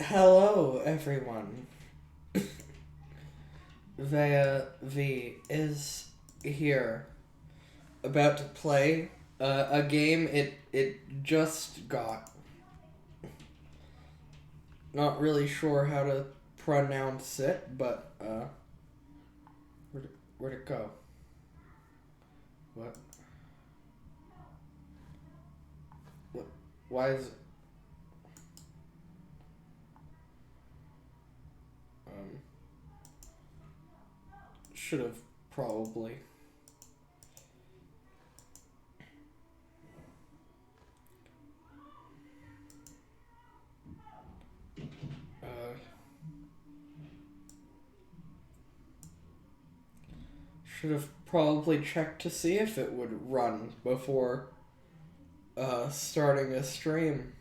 Hello, everyone. Vaea V is here, about to play a game it just got. Not really sure how to pronounce it, but where'd it go? What? What? Why is it? Should have probably. Should have probably checked to see if it would run before starting a stream.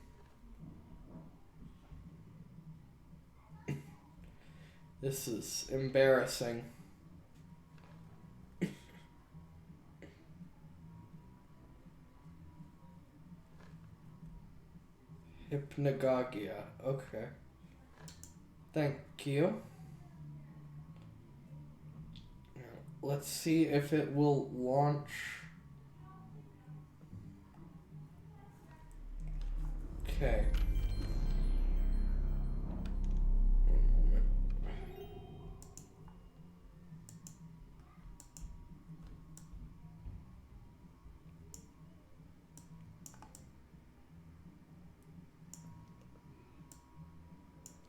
This is embarrassing. Hypnagogia. Okay. Thank you. Now, let's see if it will launch. Okay. One moment.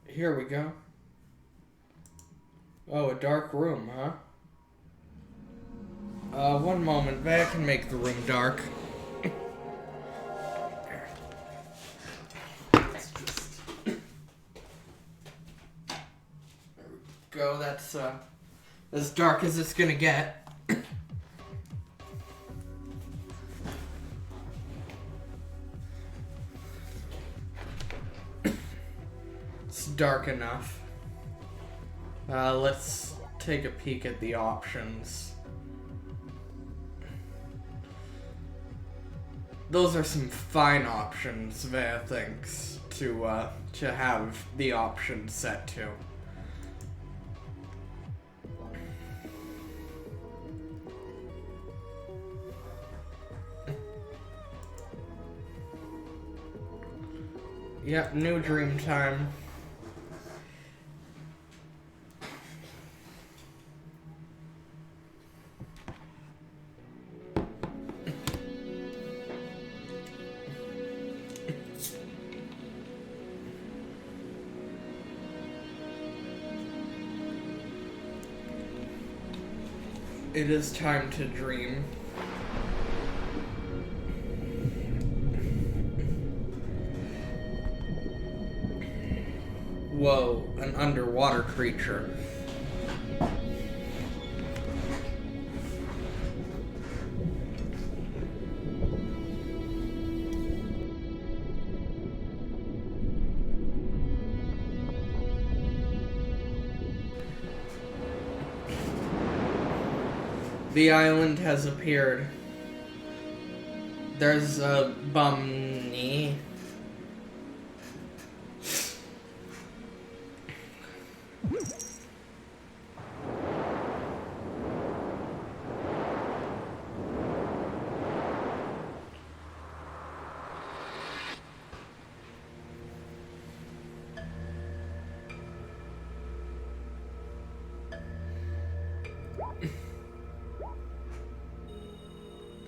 Here we go. Oh, a dark room, huh? One moment. Vaea can make the room dark. Let's just... There we go. That's, as dark as it's gonna get. It's dark enough. Let's take a peek at the options. Those are some fine options, Vaea thinks, to have the options set to. Yep, new dream time. It is time to dream. Whoa, an underwater creature. The island has appeared. There's a bunny.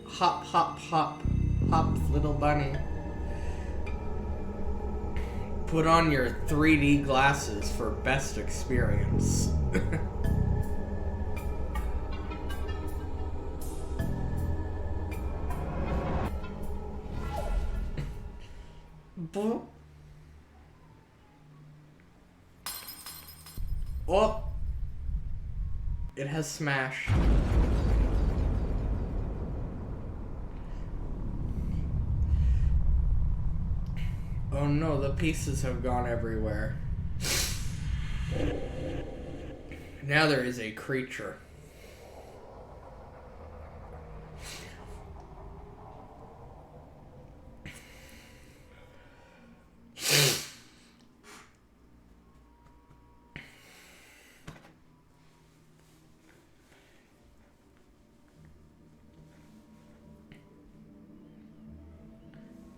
Hop, hop, hop. Hop, little bunny. Put on your 3D glasses for best experience. Oh! It has smashed. Oh no, the pieces have gone everywhere. Now there is a creature.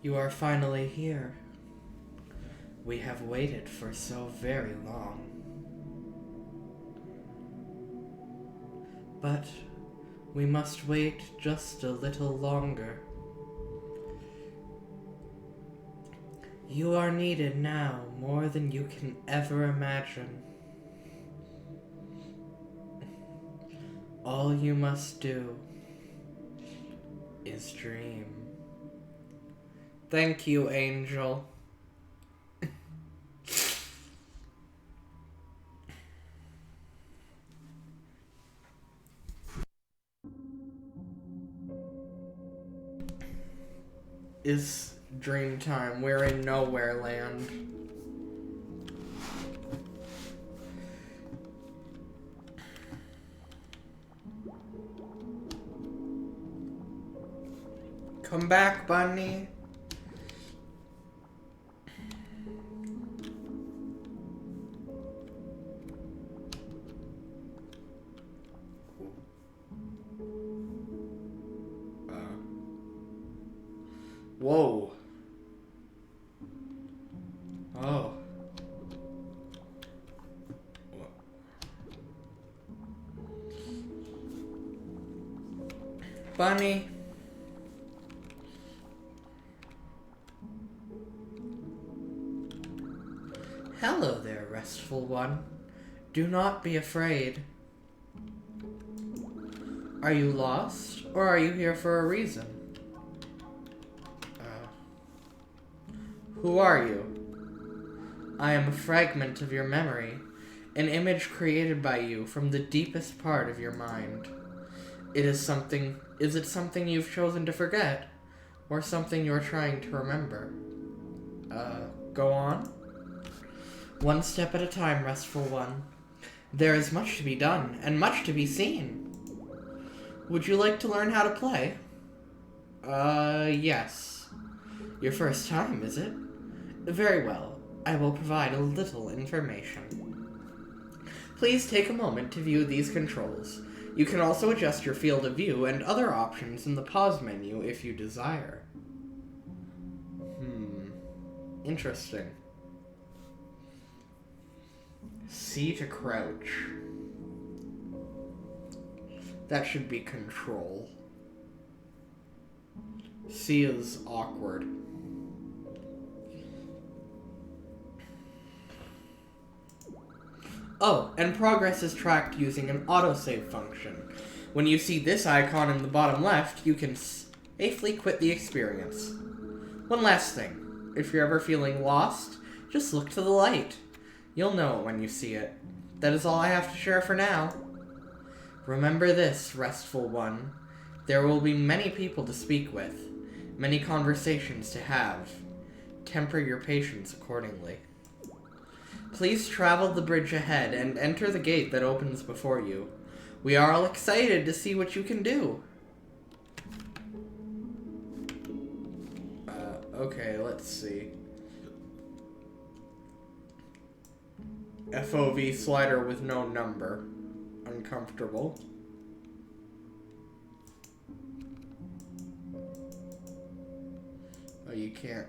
You are finally here. We have waited for so very long. But we must wait just a little longer. You are needed now more than you can ever imagine. All you must do is dream. Thank you, Angel. Is dream time. We're in nowhere land. Come back, Bunny. Whoa. Oh. Bunny. Hello there, restful one. Do not be afraid. Are you lost, or are you here for a reason? Who are you? I am a fragment of your memory, an image created by you from the deepest part of your mind. Is it something you've chosen to forget, or something you're trying to remember? Go on? One step at a time, restful one. There is much to be done, and much to be seen. Would you like to learn how to play? Yes. Your first time, is it? Very well. I will provide a little information. Please take a moment to view these controls. You can also adjust your field of view and other options in the pause menu if you desire. Interesting. C to crouch. That should be control. C is awkward. Oh, and progress is tracked using an autosave function. When you see this icon in the bottom left, you can safely quit the experience. One last thing. If you're ever feeling lost, just look to the light. You'll know it when you see it. That is all I have to share for now. Remember this, restful one. There will be many people to speak with, many conversations to have. Temper your patience accordingly. Please travel the bridge ahead and enter the gate that opens before you. We are all excited to see what you can do. Okay, let's see. FOV slider with no number. Uncomfortable. Oh, you can't.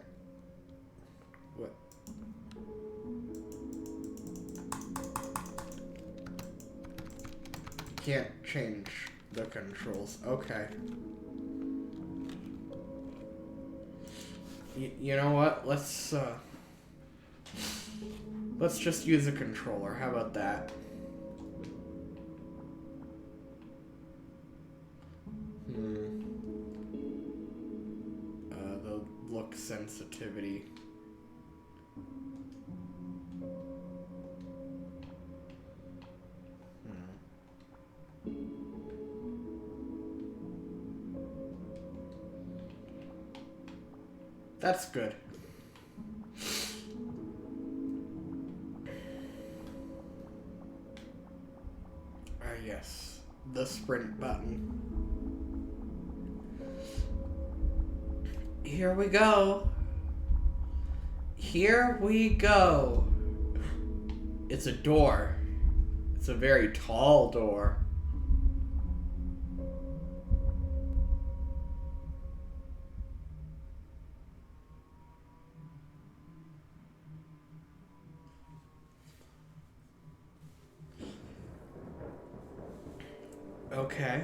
What? You can't change the controls. Okay. You know what? Let's just use a controller. How about that? The look sensitivity. That's good. Yes. The sprint button. Here we go. Here we go. It's a door. It's a very tall door. Okay.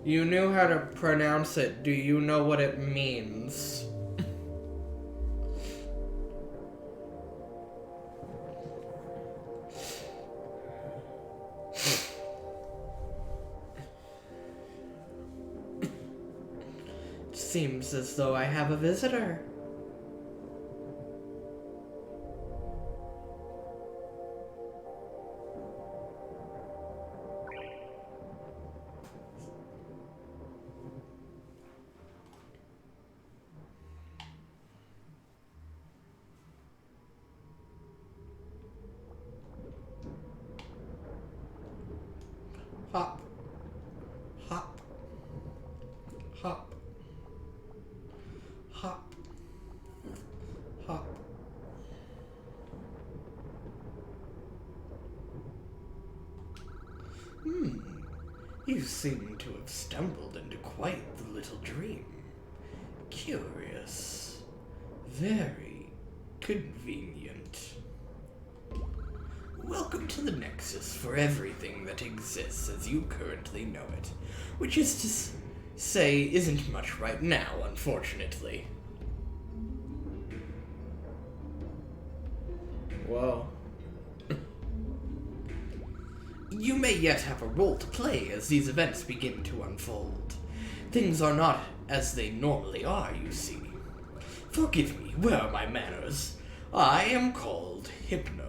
You knew how to pronounce it. Do you know what it means? Seems as though I have a visitor. Hop. Hop. Hop. Hop. Hop. You seem to have stumbled into quite the little dream. Curious. Very convenient. Welcome to the Nexus for everything that exists as you currently know it, which is to say isn't much right now, unfortunately. Whoa. You may yet have a role to play as these events begin to unfold. Things are not as they normally are, you see. Forgive me, where are my manners? I am called Hypno.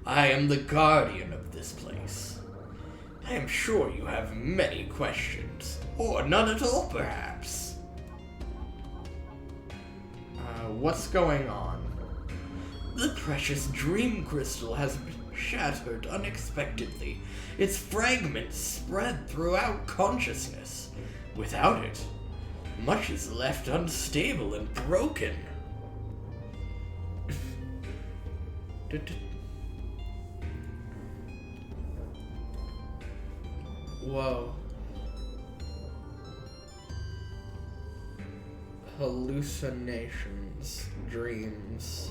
I am the guardian of this place. I am sure you have many questions, or none at all, perhaps. What's going on? The precious dream crystal has been shattered unexpectedly, its fragments spread throughout consciousness. Without it, much is left unstable and broken. Whoa. Hallucinations, dreams.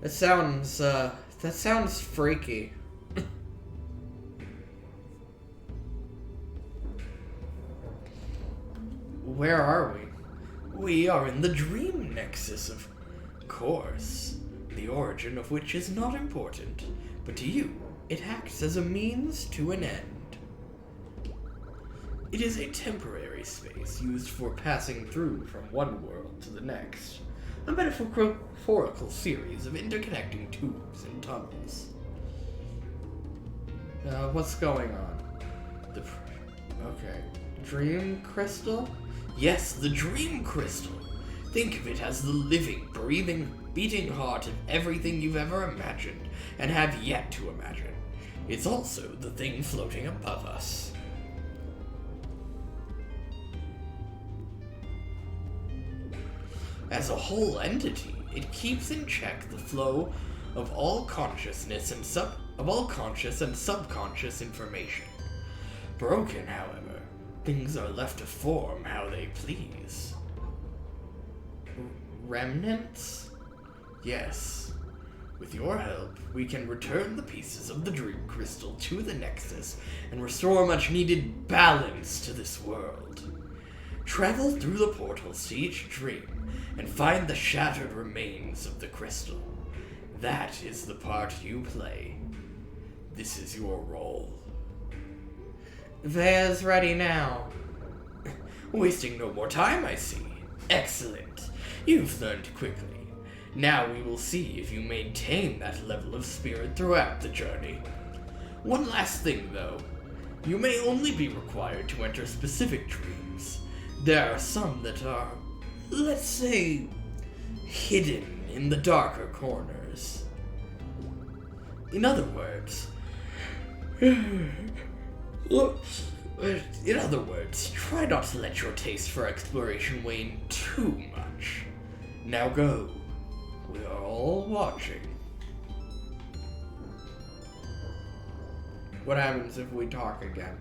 That sounds freaky. Where are we? We are in the dream nexus, of course, the origin of which is not important, but to you, it acts as a means to an end. It is a temporary space used for passing through from one world to the next, a metaphorical series of interconnecting tubes and tunnels. What's going on? Okay. Dream crystal? Yes, the dream crystal. Think of it as the living, breathing, beating heart of everything you've ever imagined and have yet to imagine. It's also the thing floating above us. As a whole entity, it keeps in check the flow of all consciousness and conscious and subconscious information. Broken, however, things are left to form how they please. Remnants? Yes. With your help, we can return the pieces of the dream crystal to the Nexus and restore much needed balance to this world. Travel through the portals to each dream and find the shattered remains of the crystal. That is the part you play. This is your role. Vaea's ready now. Wasting no more time, I see. Excellent. You've learned quickly. Now we will see if you maintain that level of spirit throughout the journey. One last thing, though. You may only be required to enter specific dreams. There are some that are, let's say, hidden in the darker corners. In other words, try not to let your taste for exploration wane too much. Now go. We are all watching. What happens if we talk again?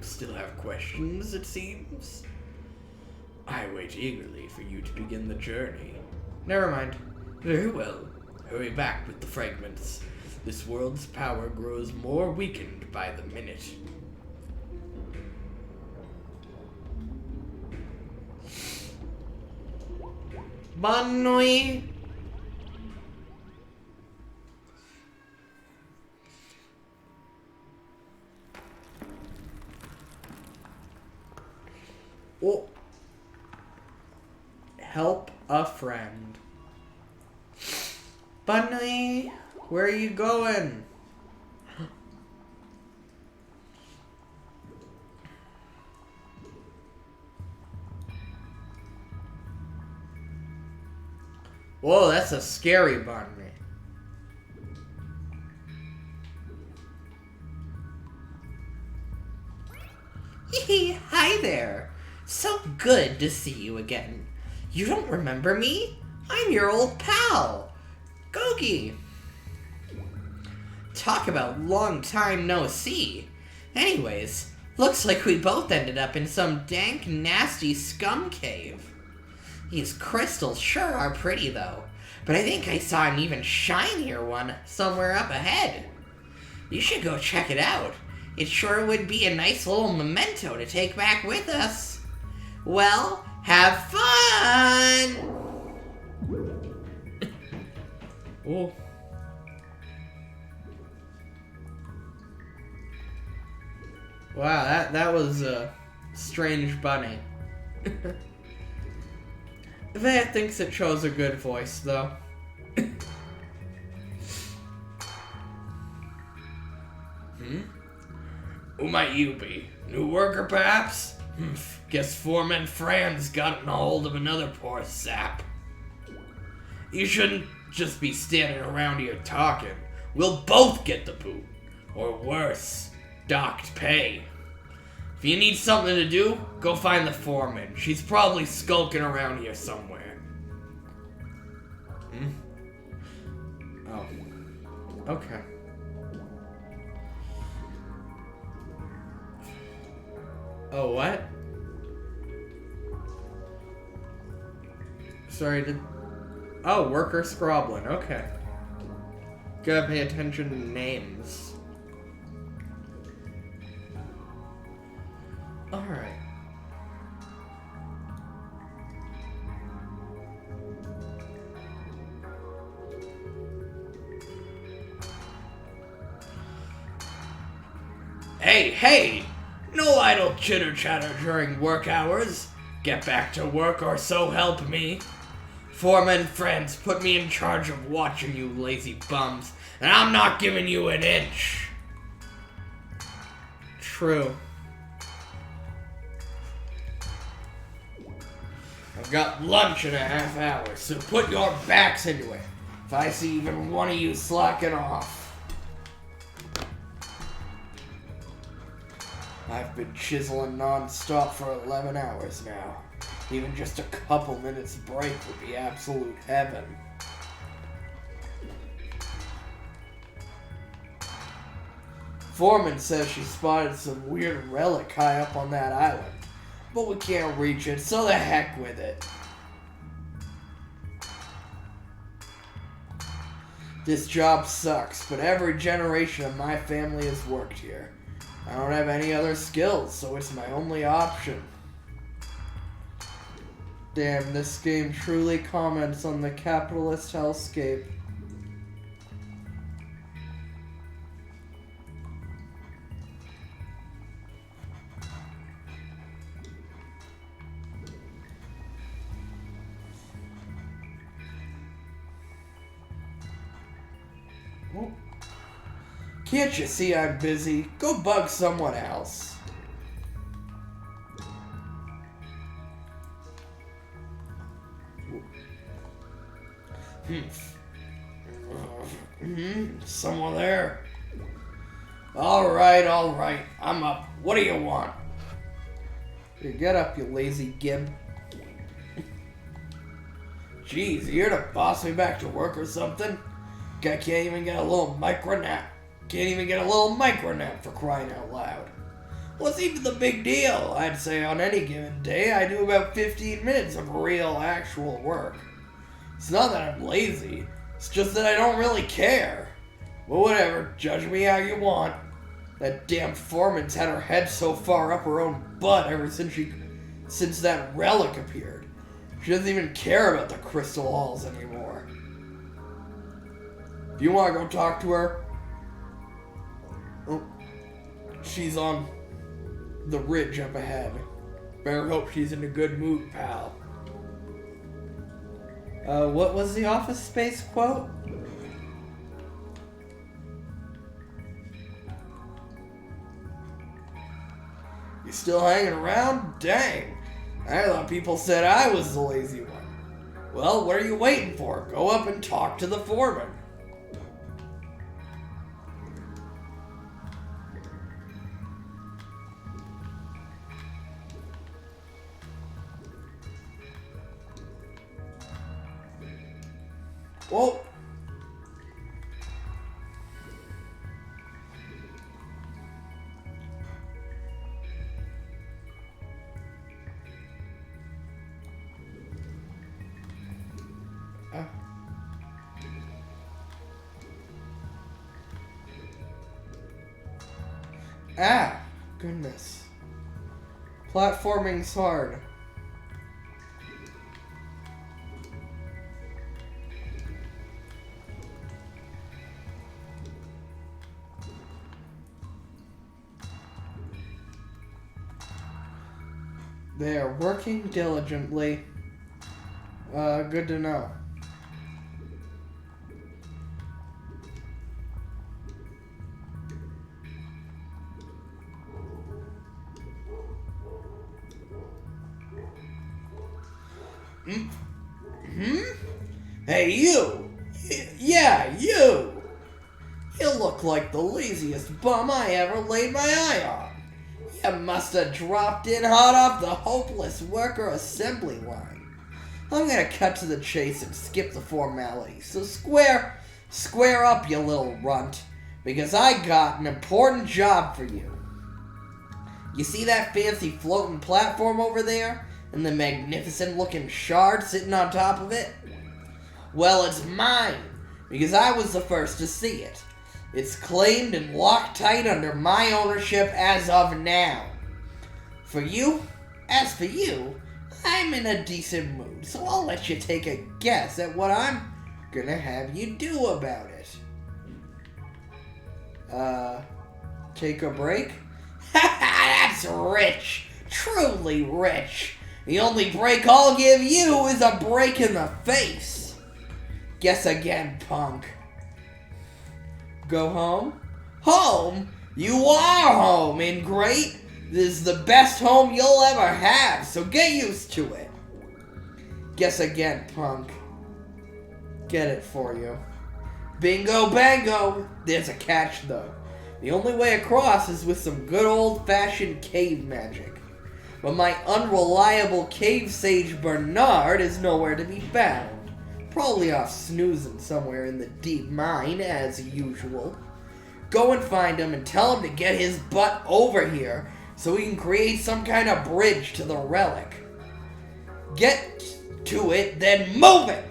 Still have questions, it seems? I wait eagerly for you to begin the journey. Never mind. Very well. Hurry back with the fragments. This world's power grows more weakened by the minute. Bonne nuit. Oh. Help a friend. Bonne nuit. Where are you going? Whoa, that's a scary Bonne nuit. Hi there. So good to see you again. You don't remember me? I'm your old pal, Gogi. Talk about long time no see. Anyways, looks like we both ended up in some dank, nasty scum cave. These crystals sure are pretty though, but I think I saw an even shinier one somewhere up ahead. You should go check it out. It sure would be a nice little memento to take back with us. Well, have fun! Oh. Wow, that was a strange bunny. Vaea thinks it chose a good voice, though. Who might you be? New worker, perhaps? Guess Foreman Fran's gotten a hold of another poor sap. You shouldn't just be standing around here talking. We'll both get the boot. Or worse, docked pay. If you need something to do, go find the foreman. She's probably skulking around here somewhere. Oh. Okay. Oh, what? Sorry, Oh, worker Scroblin, okay. Gotta pay attention to names. Alright. Hey! No idle chitter-chatter during work hours. Get back to work or so help me. Foreman friends put me in charge of watching you lazy bums, and I'm not giving you an inch. True. I've got lunch in a half hour, so put your backs into it. If I see even one of you slacking off. I've been chiseling non-stop for 11 hours now. Even just a couple minutes break would be absolute heaven. Foreman says she spotted some weird relic high up on that island, but we can't reach it, so the heck with it. This job sucks, but every generation of my family has worked here. I don't have any other skills, so it's my only option. Damn, this game truly comments on the capitalist hellscape. Oh. Can't you see I'm busy? Go bug someone else. Someone there? Alright, I'm up. What do you want? You get up, you lazy gib. Jeez, you here to boss me back to work or something? Guy can't even get a little micro nap. Can't even get a little micro nap for crying out loud. What's even the big deal? I'd say on any given day I do about 15 minutes of real, actual work. It's not that I'm lazy, it's just that I don't really care. But whatever, judge me how you want. That damn foreman's had her head so far up her own butt ever since that relic appeared. She doesn't even care about the crystal halls anymore. Do you want to go talk to her? Oh, she's on the ridge up ahead. Better hope she's in a good mood, pal. What was the Office Space quote? You still hanging around? Dang. I thought people said I was the lazy one. Well, what are you waiting for? Go up and talk to the foreman. Well, Goodness. Platforming's hard. They are working diligently. Good to know. Hey, you! Yeah, you! You look like the laziest bum I ever laid my eye on. You must have dropped in hot off the hopeless worker assembly line. I'm gonna cut to the chase and skip the formalities. So square up, you little runt, because I got an important job for you. You see that fancy floating platform over there? And the magnificent looking shard sitting on top of it? Well, it's mine, because I was the first to see it. It's claimed and locked tight under my ownership as of now. As for you, I'm in a decent mood, so I'll let you take a guess at what I'm gonna have you do about it. Take a break? That's rich! Truly rich! The only break I'll give you is a break in the face. Guess again, punk. Go home? Home? You are home, and great. This is the best home you'll ever have, so get used to it. Guess again, punk. Get it for you. Bingo bango. There's a catch, though. The only way across is with some good old-fashioned cave magic. But my unreliable cave sage Bernard is nowhere to be found. Probably off snoozing somewhere in the deep mine, as usual. Go and find him and tell him to get his butt over here so we can create some kind of bridge to the relic. Get to it, then move it!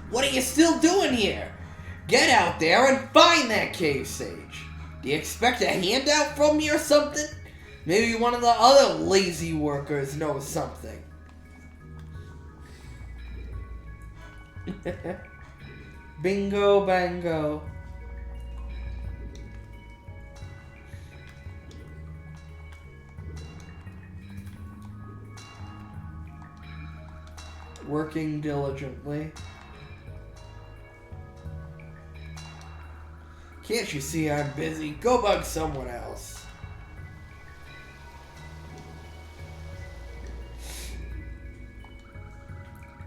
What are you still doing here? Get out there and find that cave sage. Do you expect a handout from me or something? Maybe one of the other lazy workers knows something. Bingo bango. Working diligently. Can't you see I'm busy? Go bug someone else.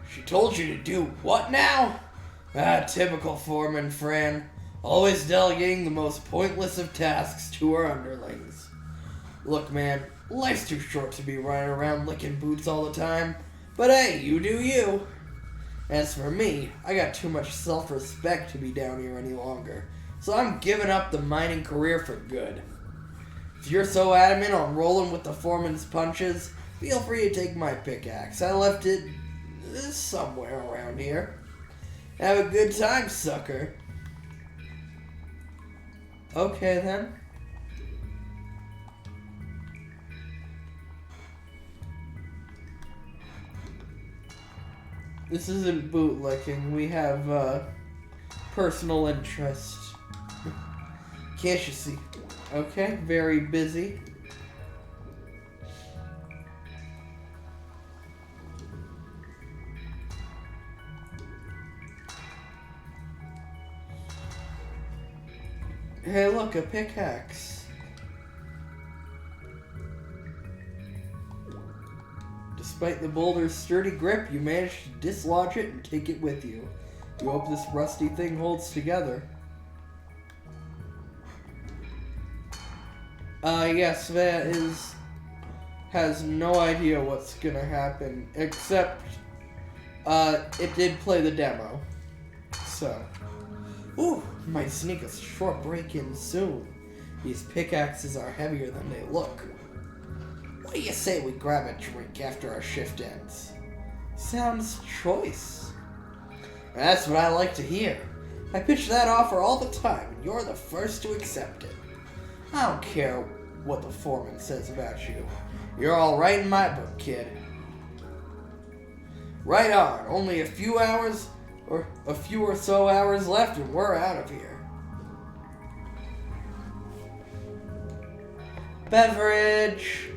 She told you to do what now? Typical foreman, Fran. Always delegating the most pointless of tasks to her underlings. Look, man, life's too short to be running around licking boots all the time. But hey, you do you. As for me, I got too much self-respect to be down here any longer. so I'm giving up the mining career for good. If you're so adamant on rolling with the foreman's punches, feel free to take my pickaxe. I left it somewhere around here. Have a good time, sucker. Okay, then. This isn't bootlicking. We have, personal interest. Can't you see? Okay, very busy. Hey, look, a pickaxe. Despite the boulder's sturdy grip, you managed to dislodge it and take it with you. You hope this rusty thing holds together. Yes, Vaea has no idea what's gonna happen, except, it did play the demo. So. Ooh, might sneak a short break in soon. These pickaxes are heavier than they look. What do you say we grab a drink after our shift ends? Sounds choice. That's what I like to hear. I pitch that offer all the time, and you're the first to accept it. I don't care what the foreman says about you. You're all right in my book, kid. Right on. Only a few or so hours left, and we're out of here. Beverage!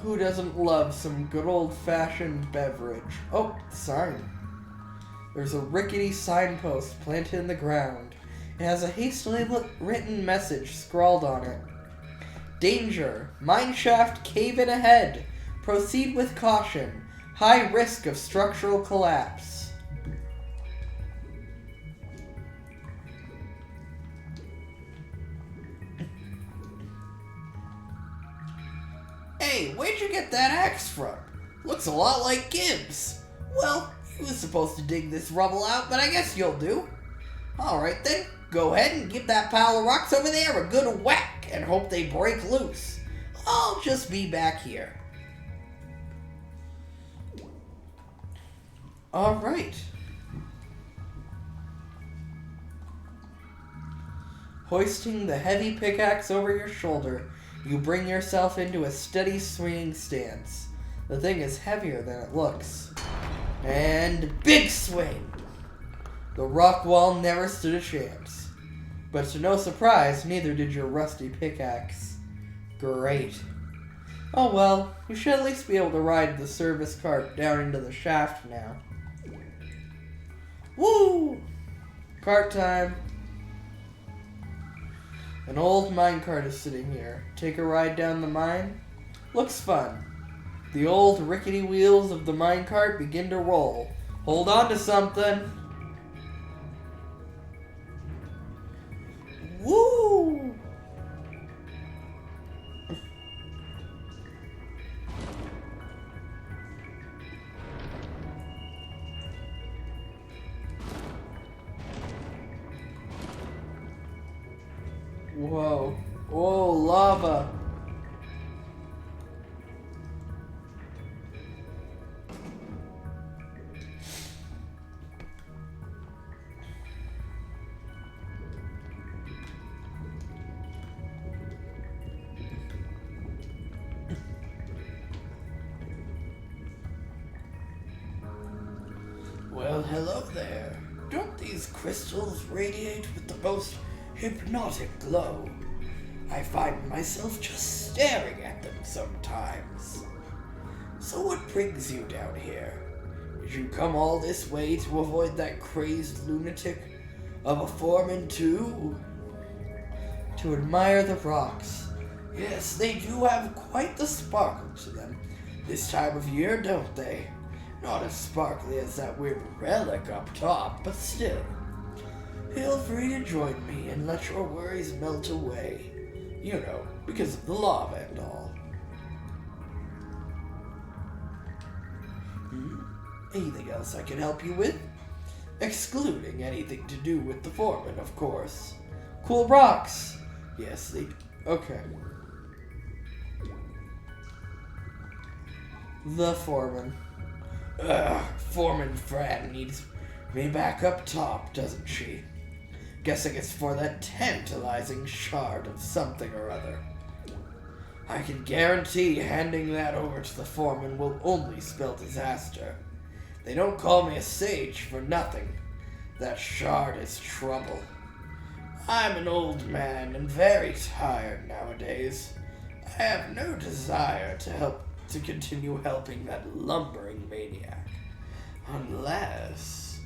Who doesn't love some good old-fashioned beverage? Oh, sign. There's a rickety signpost planted in the ground. It has a hastily written message scrawled on it. Danger! Mineshaft cave-in ahead! Proceed with caution. High risk of structural collapse. Hey, where'd you get that axe from? Looks a lot like Gibbs. Well, he was supposed to dig this rubble out, but I guess you'll do. Alright then, go ahead and give that pile of rocks over there a good whack and hope they break loose. I'll just be back here. Alright. Hoisting the heavy pickaxe over your shoulder, you bring yourself into a steady swinging stance. The thing is heavier than it looks. And big swing! The rock wall never stood a chance. But to no surprise, neither did your rusty pickaxe. Great. Oh well, you should at least be able to ride the service cart down into the shaft now. Woo! Cart time. An old minecart is sitting here. Take a ride down the mine? Looks fun. The old rickety wheels of the minecart begin to roll. Hold on to something. Woo! Whoa. Whoa, lava. Well, hello there. Don't these crystals radiate with the most hypnotic glow? I find myself just staring at them sometimes. So what brings you down here? Did you come all this way to avoid that crazed lunatic of a foreman too? To admire the rocks. Yes, they do have quite the sparkle to them this time of year, don't they? Not as sparkly as that weird relic up top, but still. Feel free to join me and let your worries melt away. You know, because of the lava and all. Anything else I can help you with? Excluding anything to do with the foreman, of course. Cool rocks. Yes, they... Okay. The foreman. Foreman Fran needs me back up top, doesn't she? Guessing it's for that tantalizing shard of something or other. I can guarantee handing that over to the foreman will only spell disaster. They don't call me a sage for nothing. That shard is trouble. I'm an old man and very tired nowadays. I have no desire to continue helping that lumbering maniac. Unless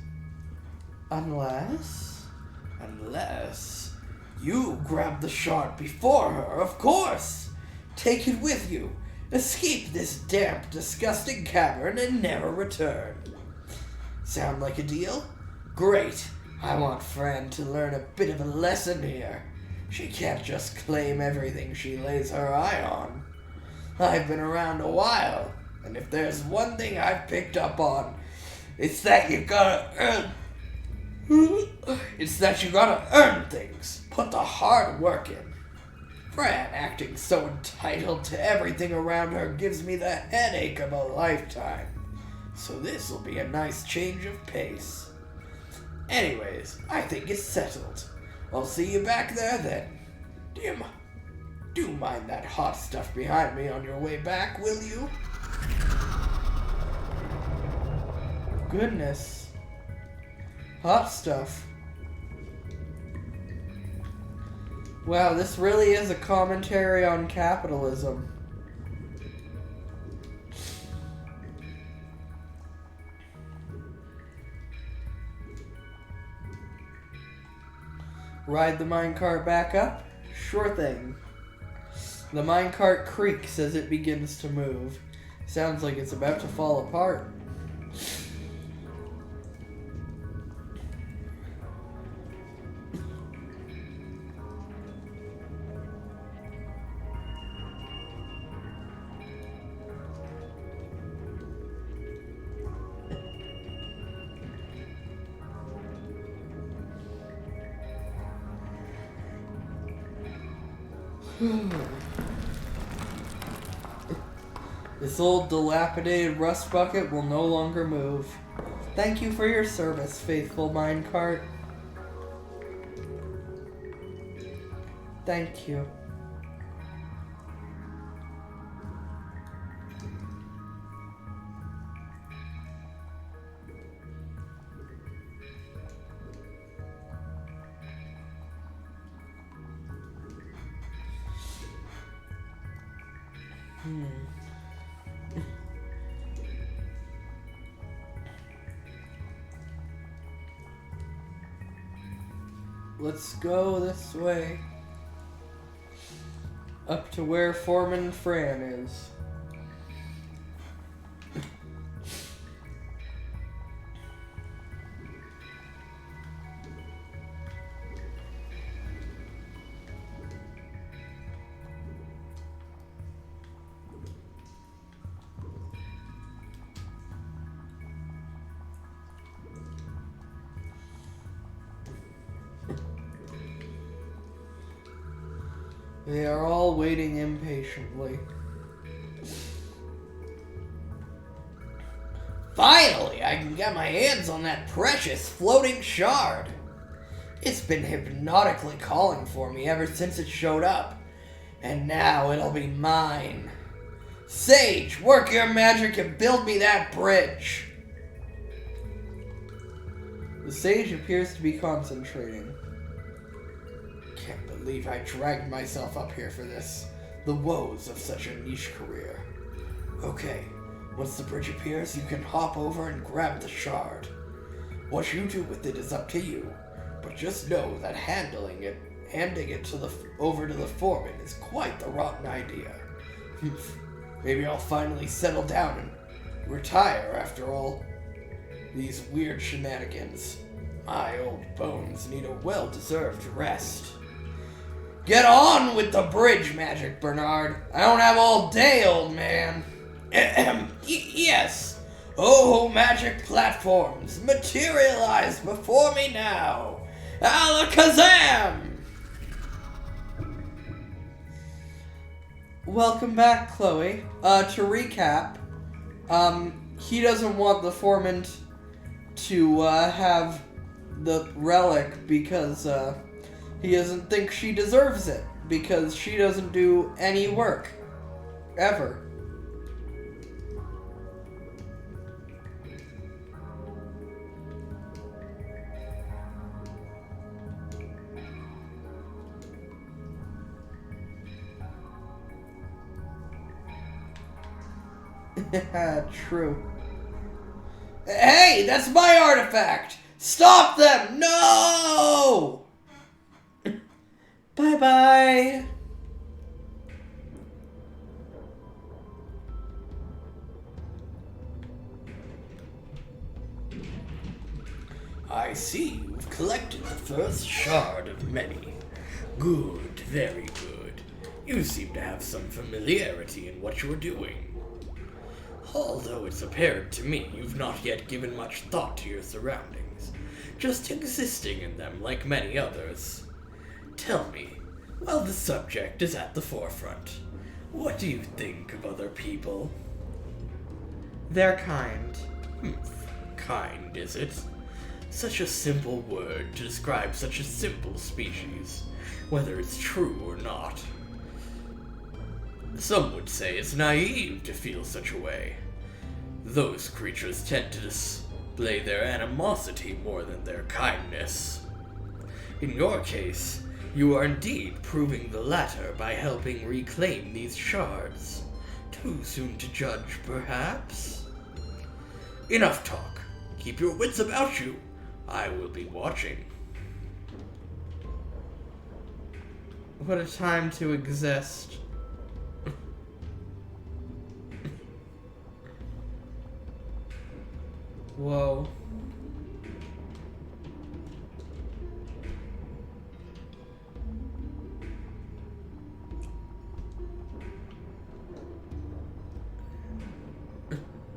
you grab the shard before her, of course. Take it with you. Escape this damp, disgusting cavern and never return. Sound like a deal? Great. I want Fran to learn a bit of a lesson here. She can't just claim everything she lays her eye on. I've been around a while, and if there's one thing I've picked up on, it's that you gotta earn things. Put the hard work in. Fran acting so entitled to everything around her gives me the headache of a lifetime. So this'll be a nice change of pace. Anyways, I think it's settled. I'll see you back there then. Do mind that hot stuff behind me on your way back, will you? Goodness. Hot stuff. Wow, this really is a commentary on capitalism. Ride the minecart back up? Sure thing. The minecart creaks as it begins to move. Sounds like it's about to fall apart. This old dilapidated rust bucket will no longer move. Thank you for your service, faithful minecart. Thank you. Let's go this way. Up to where Foreman Fran is. They are all waiting impatiently. Finally, I can get my hands on that precious floating shard. It's been hypnotically calling for me ever since it showed up. And now it'll be mine. Sage, work your magic and build me that bridge. The sage appears to be concentrating. Can't believe I dragged myself up here for this. The woes of such a niche career. Okay, once the bridge appears, you can hop over and grab the shard. What you do with it is up to you, but just know that handing it over to the foreman is quite the rotten idea. Maybe I'll finally settle down and retire after all these weird shenanigans. My old bones need a well-deserved rest. Get on with the bridge magic, Bernard. I don't have all day, old man. Yes. Oh, magic platforms, materialize before me now! Alakazam! Welcome back, Chloe. To recap, he doesn't want the Formant to, have the relic because, he doesn't think she deserves it, because she doesn't do any work. Ever. True. Hey, that's my artifact! Stop them! No! Bye-bye! I see you've collected the first shard of many. Good, very good. You seem to have some familiarity in what you're doing. Although it's apparent to me you've not yet given much thought to your surroundings, just existing in them like many others. Tell me, while the subject is at the forefront, what do you think of other people? They're kind. Kind, is it? Such a simple word to describe such a simple species, whether it's true or not. Some would say it's naive to feel such a way. Those creatures tend to display their animosity more than their kindness. In your case, you are indeed proving the latter by helping reclaim these shards. Too soon to judge, perhaps? Enough talk. Keep your wits about you. I will be watching. What a time to exist. Whoa.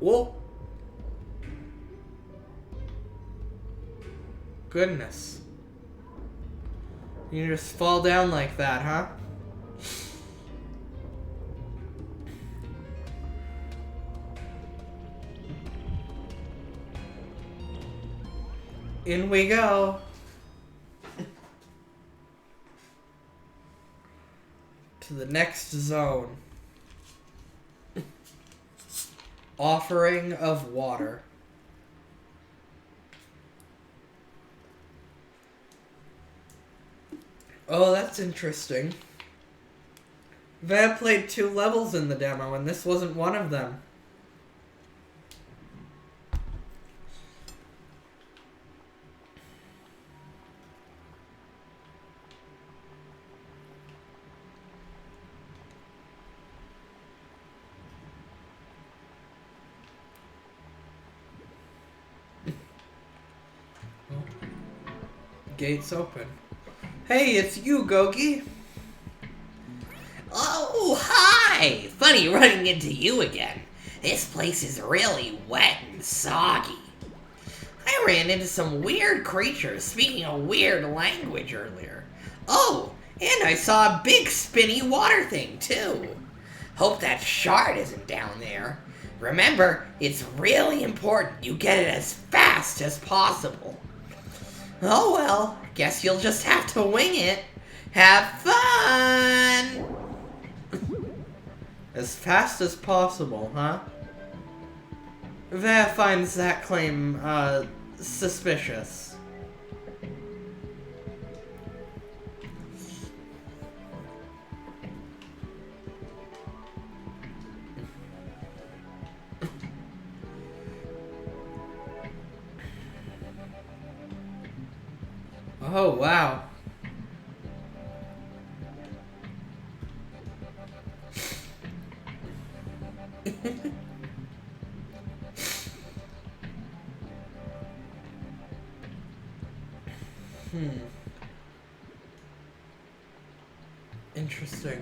Whoa. Goodness. You just fall down like that, huh? In we go. To the next zone. Offering of water. Oh, that's interesting. Vaea played 2 levels in the demo, and this wasn't one of them. Gates open. Hey, it's you, Gogi. Oh, hi! Funny running into you again. This place is really wet and soggy. I ran into some weird creatures speaking a weird language earlier. Oh, and I saw a big spinny water thing, too. Hope that shard isn't down there. Remember, it's really important you get it as fast as possible. Oh well, guess you'll just have to wing it. Have fun! As fast as possible, huh? Vaea finds that claim, suspicious. Oh, wow. Interesting.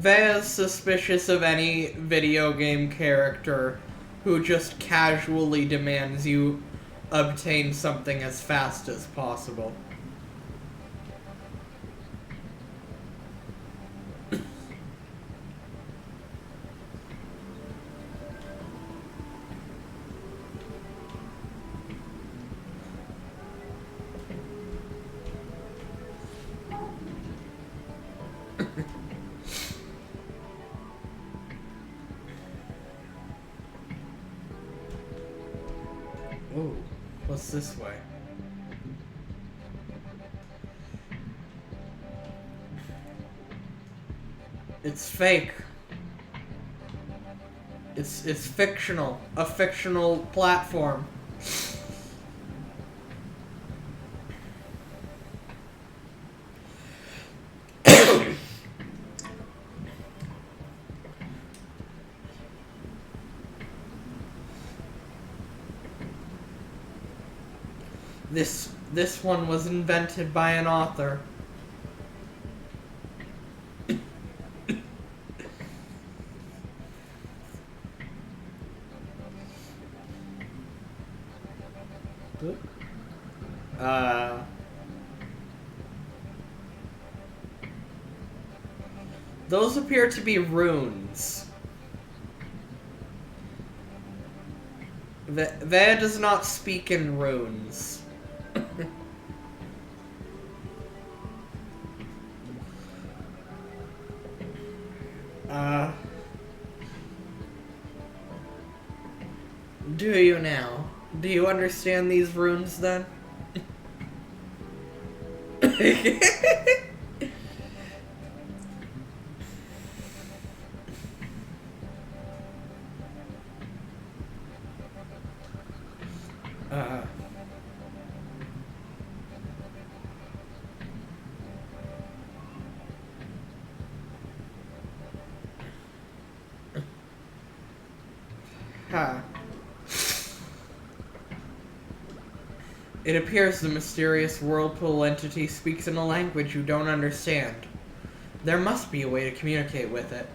Vaea's suspicious of any video game character who just casually demands you obtain something as fast as possible. Ooh, what's this way? It's fake. It's fictional. A fictional platform. This one was invented by an author. Those appear to be runes. Vaea does not speak in runes. Do you now? Do you understand these runes then? It appears the mysterious whirlpool entity speaks in a language you don't understand. There must be a way to communicate with it.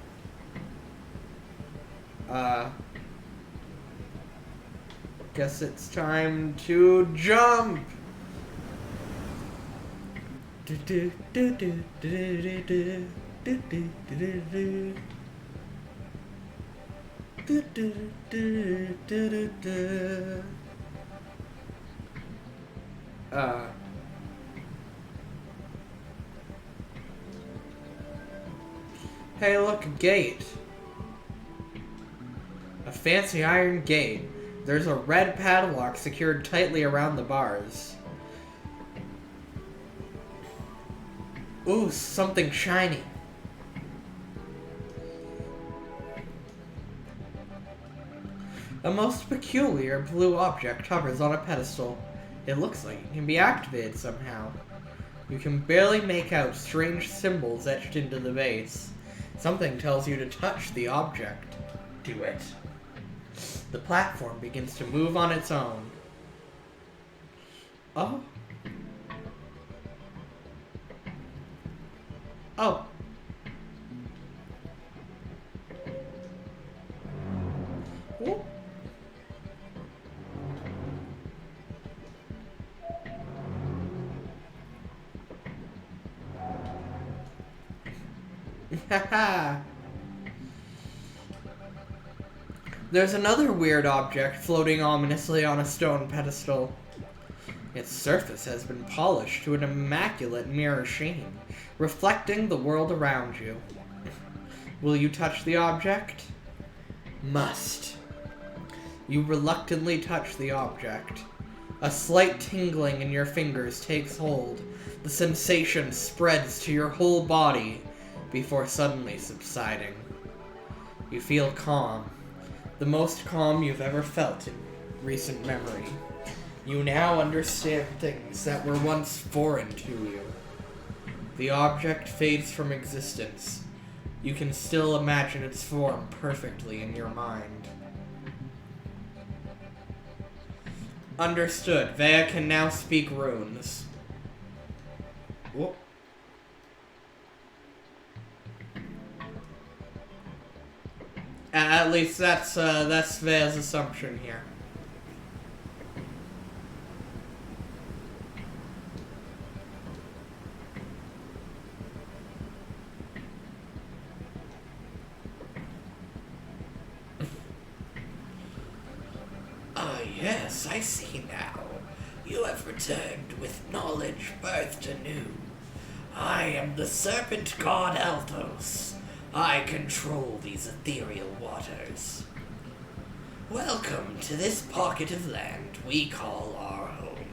Guess it's time to jump! Hey, look, a gate. A fancy iron gate. There's a red padlock secured tightly around the bars. Ooh, something shiny. A most peculiar blue object hovers on a pedestal. It looks like it can be activated somehow. You can barely make out strange symbols etched into the base. Something tells you to touch the object. Do it. The platform begins to move on its own. Oh. Oh. Ooh. Haha. There's another weird object floating ominously on a stone pedestal. Its surface has been polished to an immaculate mirror sheen, reflecting the world around you. Will you touch the object? Must. You reluctantly touch the object. A slight tingling in your fingers takes hold. The sensation spreads to your whole body before suddenly subsiding. You feel calm. The most calm you've ever felt in recent memory. You now understand things that were once foreign to you. The object fades from existence. You can still imagine its form perfectly in your mind. Understood. Vaea can now speak runes. Whoop. At least that's Vaea's assumption here. Ah, yes, I see now. You have returned with knowledge birthed anew. I am the serpent god Althos. I control these ethereal waters. Welcome to this pocket of land we call our home.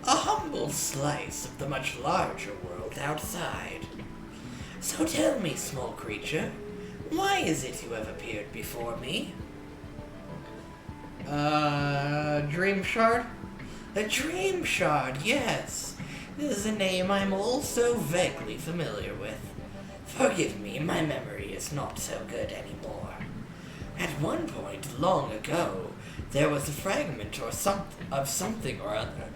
A humble slice of the much larger world outside. So tell me, small creature, why is it you have appeared before me? Dream Shard? A dream shard, yes. This is a name I'm also vaguely familiar with. Forgive me, my memory is not so good anymore. At one point, long ago, there was a fragment or something or other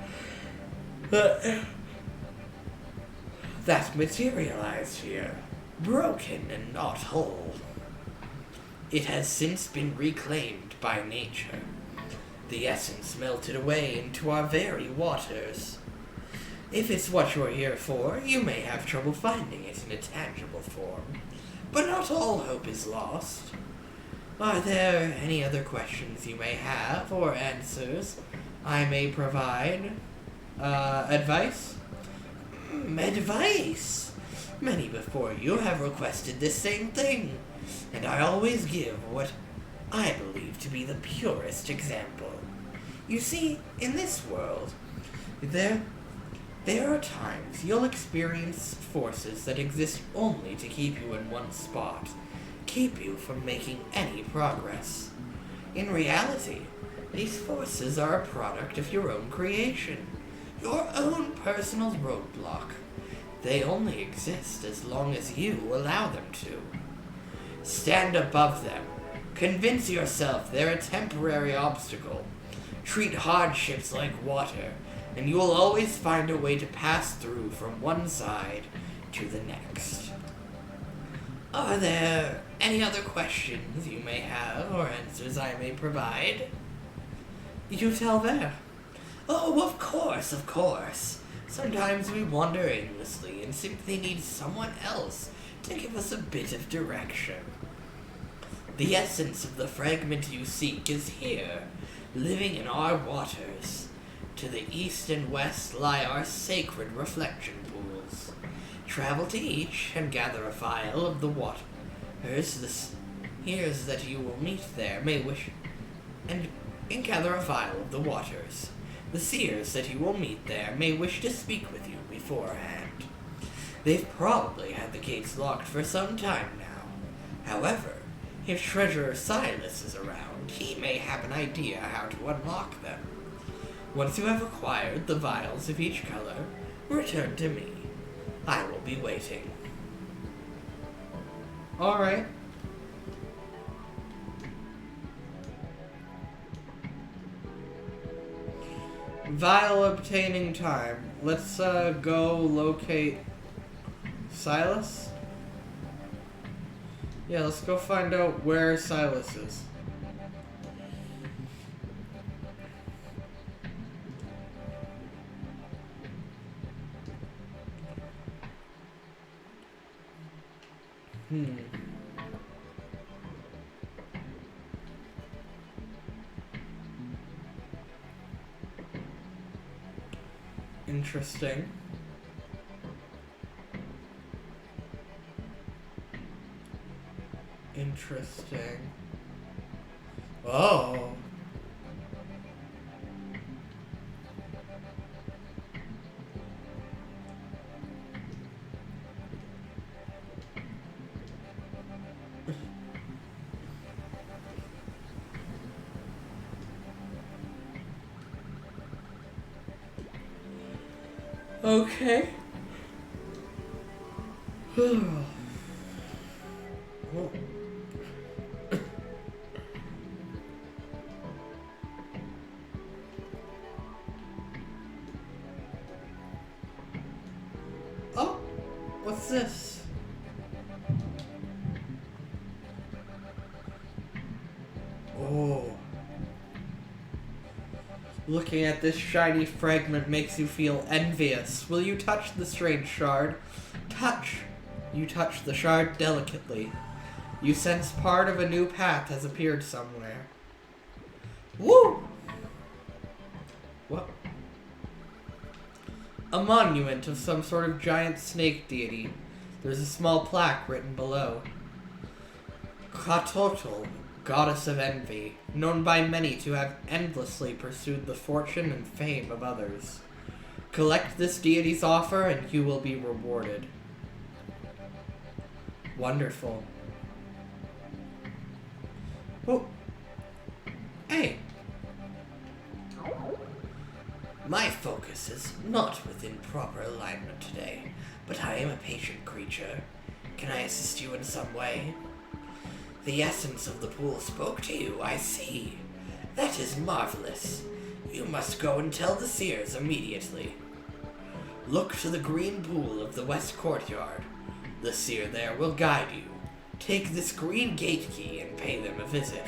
that materialized here, broken and not whole. It has since been reclaimed by nature. The essence melted away into our very waters. If it's what you're here for, you may have trouble finding it in a tangible form. But not all hope is lost. Are there any other questions you may have, or answers I may provide? Advice? Advice? Many before you have requested this same thing, and I always give what I believe to be the purest example. You see, in this world, there are times you'll experience forces that exist only to keep you in one spot, keep you from making any progress. In reality, these forces are a product of your own creation, your own personal roadblock. They only exist as long as you allow them to. Stand above them. Convince yourself they're a temporary obstacle. Treat hardships like water, and you will always find a way to pass through from one side to the next. Are there any other questions you may have, or answers I may provide? You tell Vaea. Oh, of course. Sometimes we wander aimlessly and simply need someone else to give us a bit of direction. The essence of the fragment you seek is here, living in our waters. To the east and west lie our sacred reflection pools. Travel to each and gather a vial of the water. Here's that you will meet there may wish, and gather a vial of the waters. The seers that you will meet there may wish to speak with you beforehand. They've probably had the gates locked for some time now. However, if Treasurer Silas is around, he may have an idea how to unlock them. Once you have acquired the vials of each color, return to me. I will be waiting. Alright. Vial obtaining time. Let's go locate Silas. Yeah, let's go find out where Silas is. Interesting. Interesting. Oh. Okay. Oh, what's this? Oh. Looking at this shiny fragment makes you feel envious. Will you touch the strange shard? Touch. You touch the shard delicately. You sense part of a new path has appeared somewhere. Woo! What? A monument of some sort of giant snake deity. There's a small plaque written below. Katotl, goddess of envy, known by many to have endlessly pursued the fortune and fame of others. Collect this deity's offer and you will be rewarded. Wonderful. Oh. Hey. My focus is not within proper alignment today, but I am a patient creature. Can I assist you in some way? The essence of the pool spoke to you, I see. That is marvelous. You must go and tell the seers immediately. Look to the green pool of the west courtyard. The seer there will guide you. Take this green gate key and pay them a visit.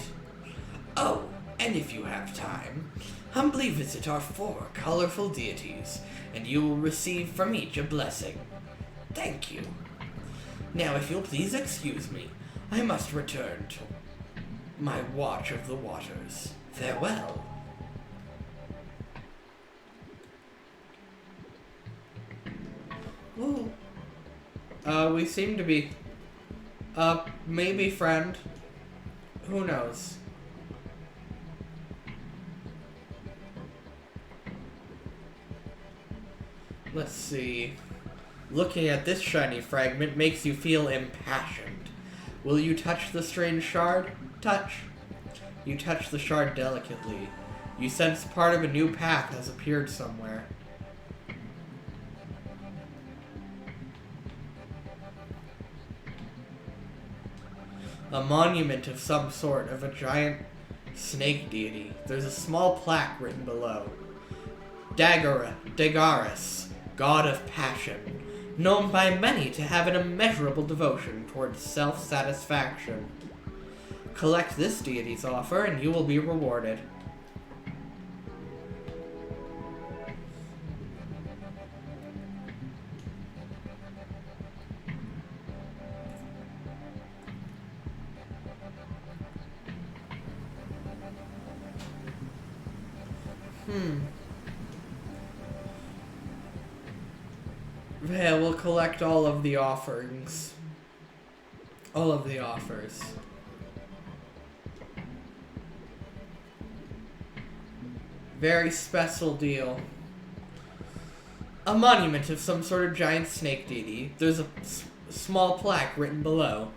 Oh, and if you have time, humbly visit our 4 colorful deities, and you will receive from each a blessing. Thank you. Now, if you'll please excuse me, I must return to my watch of the waters. Farewell. Ooh. We seem to be... maybe friend. Who knows? Let's see. Looking at this shiny fragment makes you feel impassioned. Will you touch the strange shard? Touch. You touch the shard delicately. You sense part of a new path has appeared somewhere. A monument of some sort of a giant snake deity. There's a small plaque written below. Dagaris, god of passion, known by many to have an immeasurable devotion towards self-satisfaction. Collect this deity's offer and you will be rewarded. Vaea will collect all of the offerings. All of the offers. Very special deal. A monument of some sort of giant snake deity. There's a small plaque written below.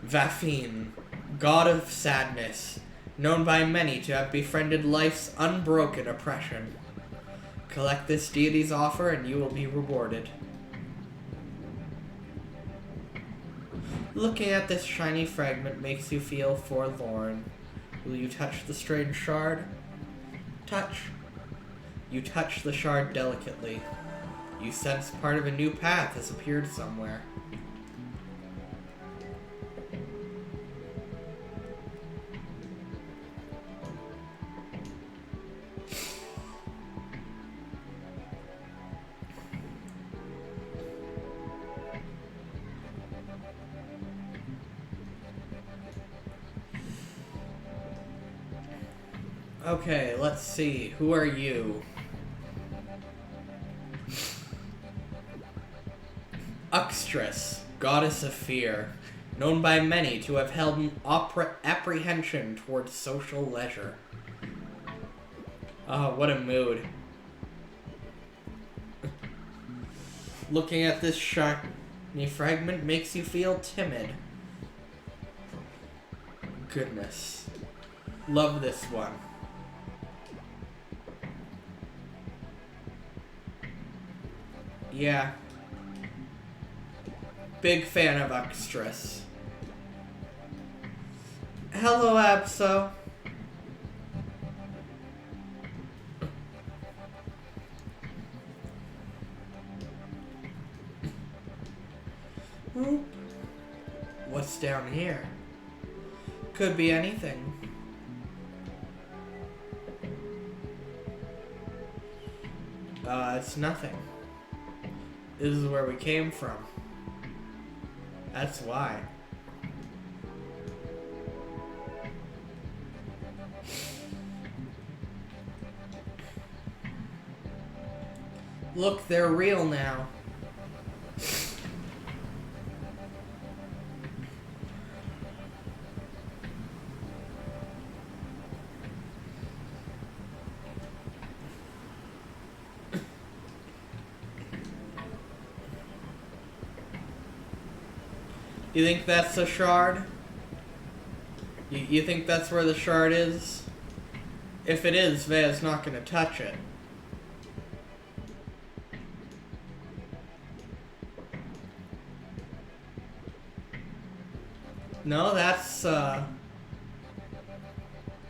Vafine, god of sadness, known by many to have befriended life's unbroken oppression. Collect this deity's offer and you will be rewarded. Looking at this shiny fragment makes you feel forlorn. Will you touch the strange shard? Touch. You touch the shard delicately. You sense part of a new path has appeared somewhere. Okay, let's see. Who are you? Uxtress, goddess of fear, known by many to have held an apprehension towards social leisure. Oh, what a mood. Looking at this shiny fragment makes you feel timid. Goodness. Love this one. Yeah. Big fan of Uxtress. Hello, Abso. What's down here? Could be anything. It's nothing. This is where we came from. That's why. Look, they're real now. You think that's the shard? You think that's where the shard is? If it is, Vaea's not gonna touch it. No, that's, that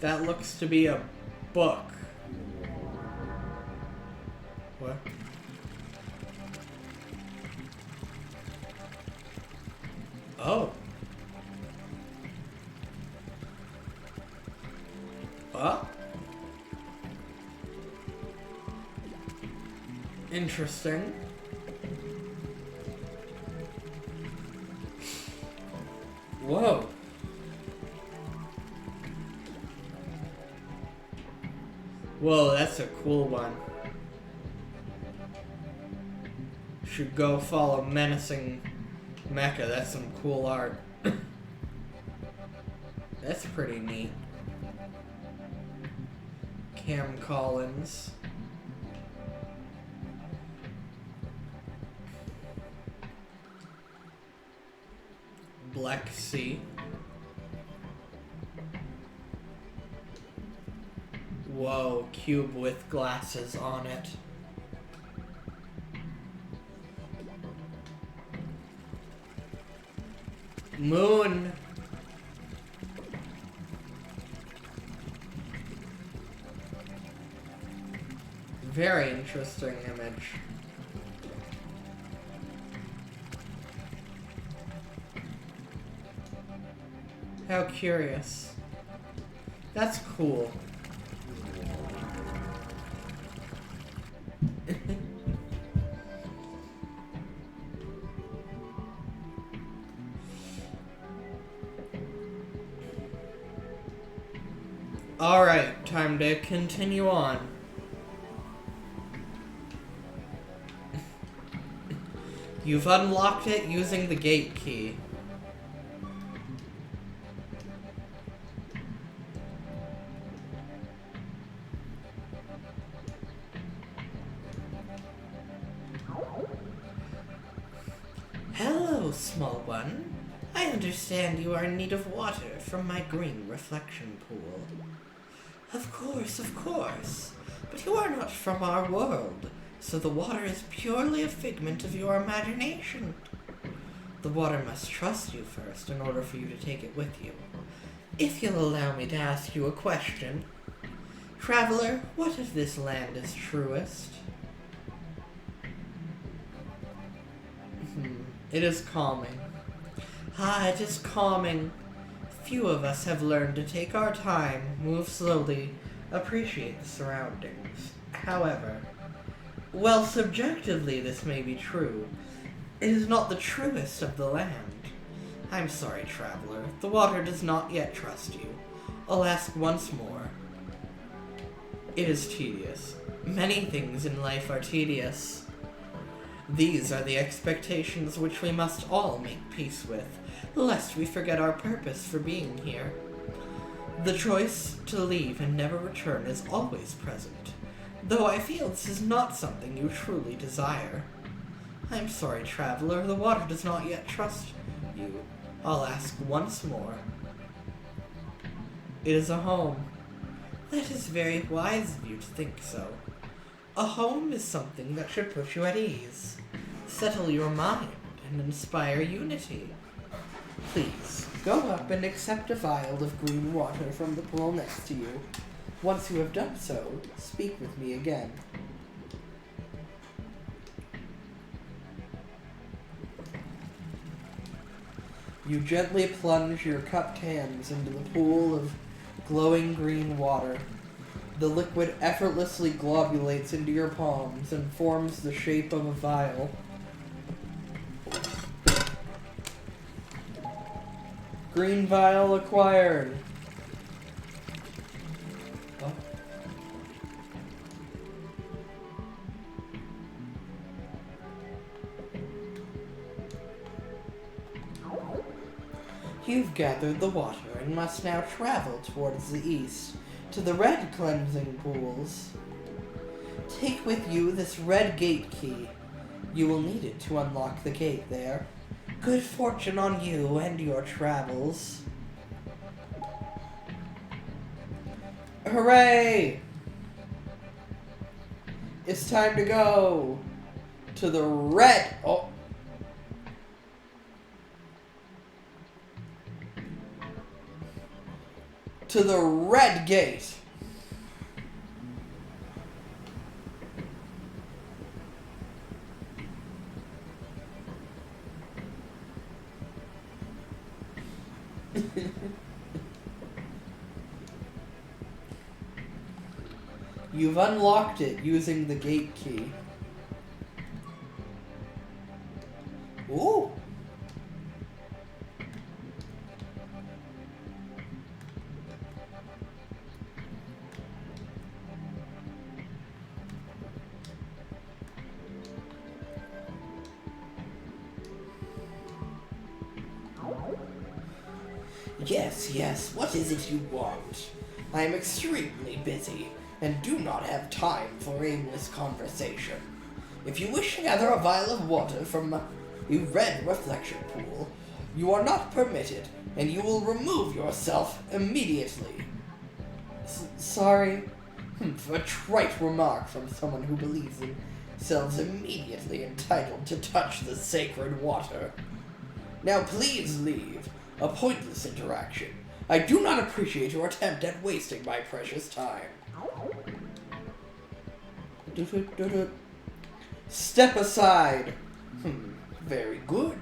looks to be a book. What? Oh. Oh. Interesting. Whoa. Whoa, that's a cool one. Should go follow Menacing Mecha. That's some cool art. That's pretty neat. Cam Collins. Black Sea. Whoa, cube with glasses on it. Moon. Very interesting image. How curious. That's cool. Alright, time to continue on. You've unlocked it using the gate key. Hello, small one. I understand you are in need of water from my green reflection pool. Of course. But you are not from our world, so the water is purely a figment of your imagination. The water must trust you first in order for you to take it with you. If you'll allow me to ask you a question. Traveler, what if this land is truest? It is calming. It is calming. Few of us have learned to take our time, move slowly, appreciate the surroundings. However, while subjectively this may be true, it is not the truest of the land. I'm sorry, traveler. The water does not yet trust you. I'll ask once more. It is tedious. Many things in life are tedious. These are the expectations which we must all make peace with, lest we forget our purpose for being here. The choice to leave and never return is always present, though I feel this is not something you truly desire. I'm sorry, traveler, the water does not yet trust you. I'll ask once more. It is a home. That is very wise of you to think so. A home is something that should put you at ease, settle your mind, and inspire unity. Please, go up and accept a vial of green water from the pool next to you. Once you have done so, speak with me again. You gently plunge your cupped hands into the pool of glowing green water. The liquid effortlessly globulates into your palms and forms the shape of a vial. Green vial acquired. Oh. You've gathered the water and must now travel towards the east, to the red cleansing pools. Take with you this red gate key. You will need it to unlock the gate there. Good fortune on you and your travels. Hooray! It's time to go to the red... Oh. To the red gate. You've unlocked it using the gate key. Ooh. Yes, what is it you want? I am extremely busy, and do not have time for aimless conversation. If you wish to gather a vial of water from a red reflection pool, you are not permitted, and you will remove yourself immediately. Sorry. A trite remark from someone who believes themselves immediately entitled to touch the sacred water. Now please leave. A pointless interaction. I do not appreciate your attempt at wasting my precious time. Step aside. Very good.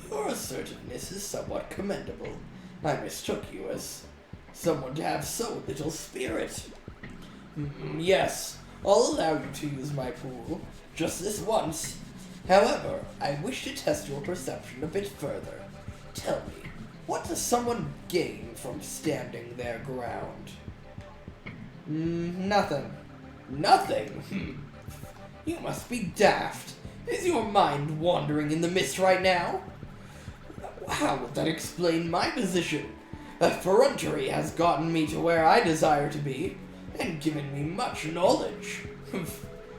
Your assertiveness is somewhat commendable. I mistook you as someone to have so little spirit. Yes, I'll allow you to use my pool, just this once. However, I wish to test your perception a bit further. Tell me, what does someone gain from standing their ground? Nothing. Nothing? You must be daft. Is your mind wandering in the mist right now? How would that explain my position? Effrontery has gotten me to where I desire to be, and given me much knowledge.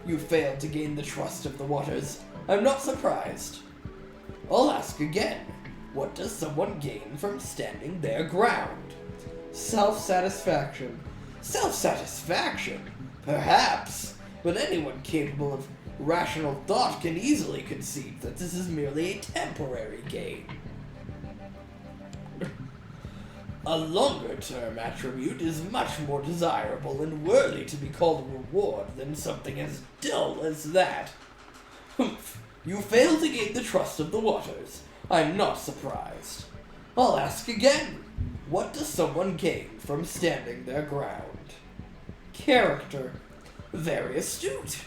You failed to gain the trust of the waters. I'm not surprised. I'll ask again. What does someone gain from standing their ground? Self-satisfaction. Self-satisfaction? Perhaps. But anyone capable of rational thought can easily conceive that this is merely a temporary gain. A longer-term attribute is much more desirable and worthy to be called a reward than something as dull as that. You fail to gain the trust of the waters. I'm not surprised. I'll ask again. What does someone gain from standing their ground? Character. Very astute.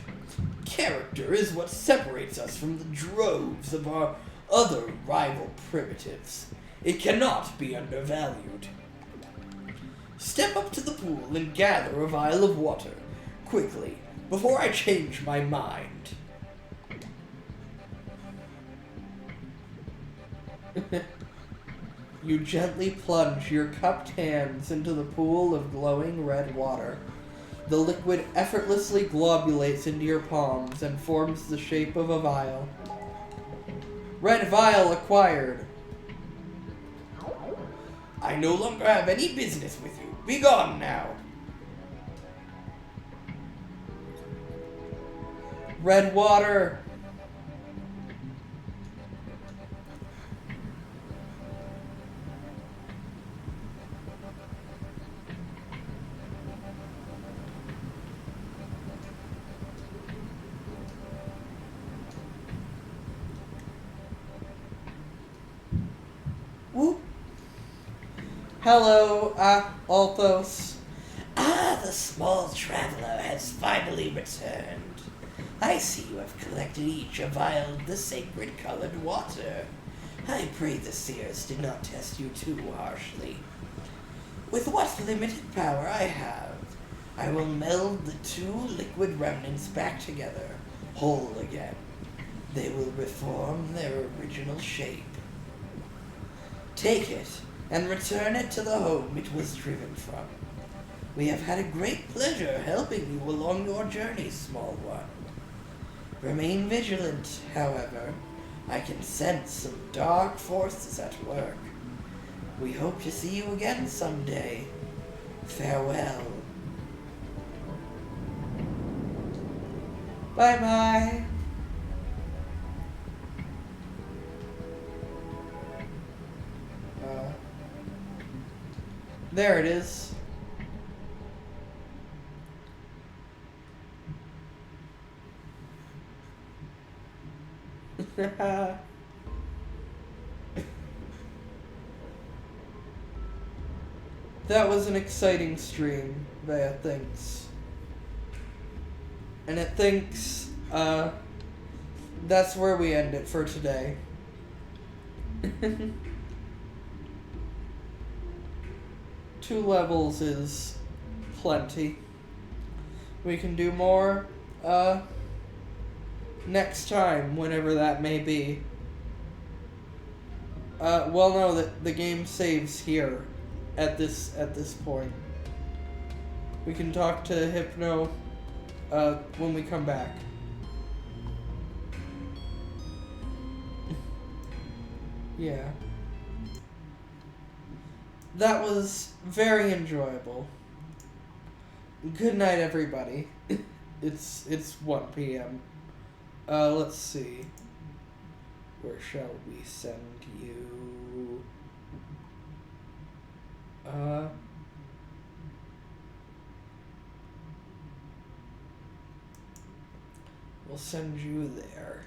Character is what separates us from the droves of our other rival primitives. It cannot be undervalued. Step up to the pool and gather a vial of water, quickly, before I change my mind. You gently plunge your cupped hands into the pool of glowing red water. The liquid effortlessly globulates into your palms and forms the shape of a vial. Red vial acquired. I no longer have any business with you. Be gone now. Red water. Hello, Althos. Ah, the small traveler has finally returned. I see you have collected each a vial of the sacred colored water. I pray the seers did not test you too harshly. With what limited power I have, I will meld the two liquid remnants back together, whole again. They will reform their original shape. Take it and return it to the home it was driven from. We have had a great pleasure helping you along your journey, small one. Remain vigilant, however. I can sense some dark forces at work. We hope to see you again someday. Farewell. Bye-bye. There it is. That was an exciting stream, Vaea thinks. And it thinks, that's where we end it for today. 2 levels is plenty. We can do more, next time, whenever that may be. Well, no, the game saves here, at this point. We can talk to Hypno, when we come back. Yeah. That was very enjoyable. Good night, everybody. It's 1 p.m. Let's see. Where shall we send you? We'll send you there.